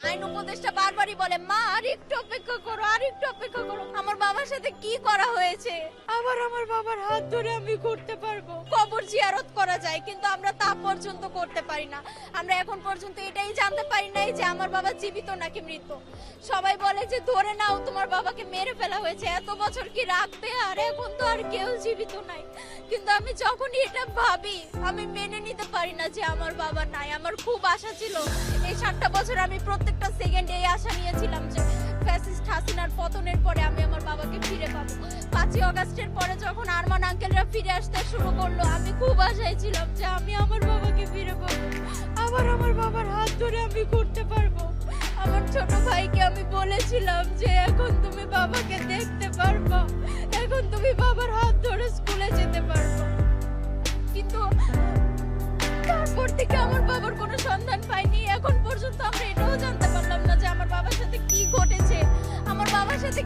আইন উপদেষ্টা বারবারই বলে মা আর একটু অপেক্ষা করো, আর একটু অপেক্ষা করো। আমার বাবার সাথে কি করা হয়েছে, আবার আমার বাবার হাত ধরে আমি করতে পারবো। কবর জিয়ারত করা যায়, কিন্তু আমরা তা পর্যন্ত করতে পারি না। আমরা এখন পর্যন্ত এটাই জানতে পারি নাই যে আমার বাবা জীবিত নাকি মৃত। সবাই বলে যে ধরে নাও তোমার বাবাকে মেরে ফেলা হয়েছে, এত বছর কি রাখবে, আর এখন তো আর কেউ জীবিত নাই। কিন্তু আমি যখনই এটা ভাবি আমি মেনে নিতে পারি না যে আমার বাবা নাই। আমার খুব আশা ছিল, এই 7টা বছর আমি প্রত্যেকটা সেকেন্ডে এই আশা নিয়েছিলাম যে ফ্যাসিস্ট হাসিনার পতনের পরে আমি আমার বাবাকে ফিরে পাবো। 5ই আগস্টের পরে যখন আরমান আঙ্কেলরা ফিরে আসতে শুরু করলো, আমি খুব আশায় ছিলাম যে আমি আমার বাবাকে ফিরে পাবো, আবার আমার বাবার হাত ধরে আমি করতে পারবো। আমার ছোট ভাইকে আমি বলেছিলাম যে এখন তুমি বাবাকে দেখতে পারবা, এখন তুমি বাবার হাত ধরে স্কুলে যেতে পারবা। কিন্তু তারপর থেকে আমার বাবার কোনো সন্ধান পাইনি। এখন পর্যন্ত আমরা এটাও জানতে পারলাম না যে আমার বাবার সাথে কি ঘটেছে, আমার বাবার সাথে